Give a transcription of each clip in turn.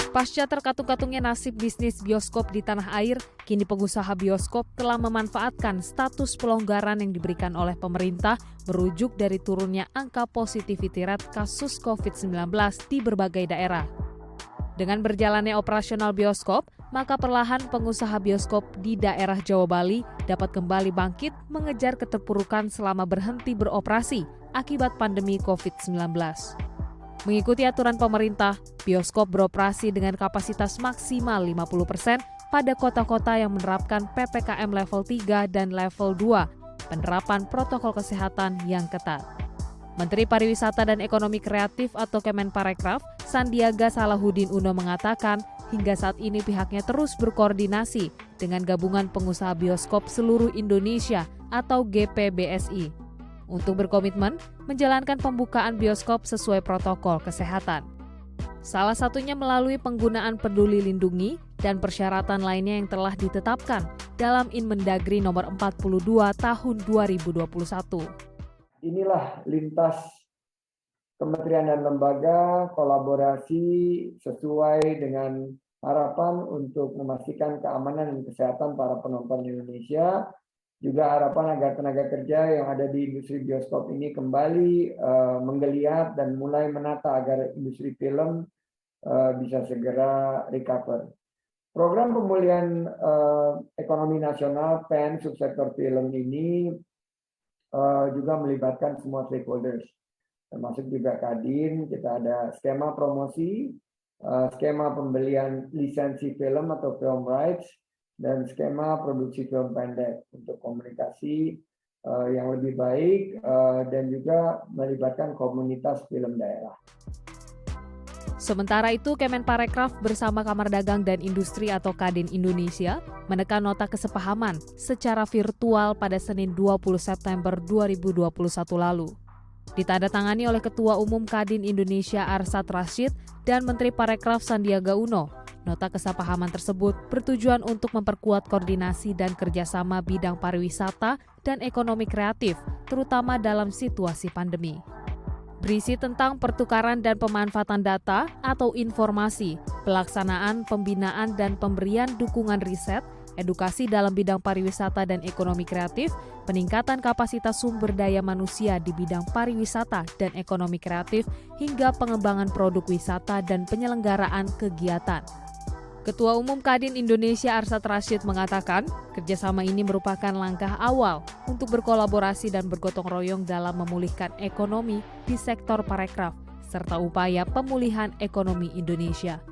Pasca terkatung-katungnya nasib bisnis bioskop di tanah air, kini pengusaha bioskop telah memanfaatkan status pelonggaran yang diberikan oleh pemerintah merujuk dari turunnya angka positivity rate kasus COVID-19 di berbagai daerah. Dengan berjalannya operasional bioskop, maka perlahan pengusaha bioskop di daerah Jawa Bali dapat kembali bangkit mengejar keterpurukan selama berhenti beroperasi akibat pandemi COVID-19. Mengikuti aturan pemerintah, bioskop beroperasi dengan kapasitas maksimal 50% pada kota-kota yang menerapkan PPKM level 3 dan level 2, penerapan protokol kesehatan yang ketat. Menteri Pariwisata dan Ekonomi Kreatif atau Kemenparekraf, Sandiaga Salahuddin Uno mengatakan, hingga saat ini pihaknya terus berkoordinasi dengan Gabungan Pengusaha Bioskop Seluruh Indonesia atau GPBSI untuk berkomitmen menjalankan pembukaan bioskop sesuai protokol kesehatan. Salah satunya melalui penggunaan Peduli Lindungi dan persyaratan lainnya yang telah ditetapkan dalam Inmendagri nomor 42 tahun 2021. Inilah lintas kementerian dan lembaga kolaborasi sesuai dengan harapan untuk memastikan keamanan dan kesehatan para penonton Indonesia. Juga harapan agar tenaga kerja yang ada di industri bioskop ini kembali menggeliat dan mulai menata agar industri film bisa segera recover. Program pemulihan ekonomi nasional PEN subsektor film ini juga melibatkan semua stakeholders, termasuk juga Kadin. Kita ada skema promosi, skema pembelian lisensi film atau film rights, dan skema produksi film pendek untuk komunikasi yang lebih baik dan juga melibatkan komunitas film daerah. Sementara itu, Kemenparekraf bersama Kamar Dagang dan Industri atau Kadin Indonesia menekan nota kesepahaman secara virtual pada Senin 20 September 2021 lalu. Ditandatangani oleh Ketua Umum Kadin Indonesia Arsad Rashid dan Menteri Parekraf Sandiaga Uno. Nota kesepahaman tersebut bertujuan untuk memperkuat koordinasi dan kerjasama bidang pariwisata dan ekonomi kreatif, terutama dalam situasi pandemi. Berisi tentang pertukaran dan pemanfaatan data atau informasi, pelaksanaan, pembinaan, dan pemberian dukungan riset, edukasi dalam bidang pariwisata dan ekonomi kreatif, peningkatan kapasitas sumber daya manusia di bidang pariwisata dan ekonomi kreatif, hingga pengembangan produk wisata dan penyelenggaraan kegiatan. Ketua Umum Kadin Indonesia Arsad Rashid mengatakan, kerjasama ini merupakan langkah awal untuk berkolaborasi dan bergotong royong dalam memulihkan ekonomi di sektor parekraf, serta upaya pemulihan ekonomi Indonesia.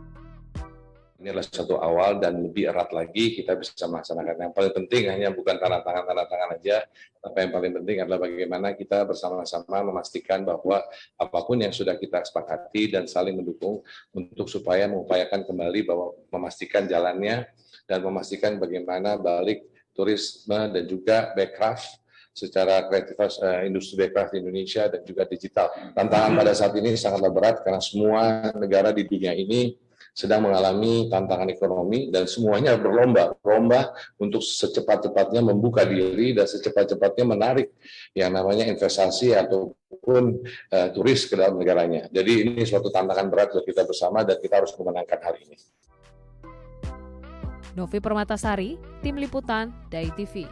Ini adalah satu awal dan lebih erat lagi kita bisa melaksanakan. Yang paling penting hanya bukan tanda tangan aja, tapi yang paling penting adalah bagaimana kita bersama-sama memastikan bahwa apapun yang sudah kita sepakati dan saling mendukung untuk supaya mengupayakan kembali bahwa memastikan jalannya dan memastikan bagaimana balik turisme dan juga backcraft secara kreativitas industri backcraft di Indonesia dan juga digital. Tantangan pada saat ini sangatlah berat karena semua negara di dunia ini sedang mengalami tantangan ekonomi dan semuanya berlomba untuk secepat-cepatnya membuka diri dan secepat-cepatnya menarik yang namanya investasi ataupun turis ke dalam negaranya. Jadi ini suatu tantangan berat buat kita bersama dan kita harus memenangkan hal ini. Novi Permatasari, Tim Liputan, Dai TV.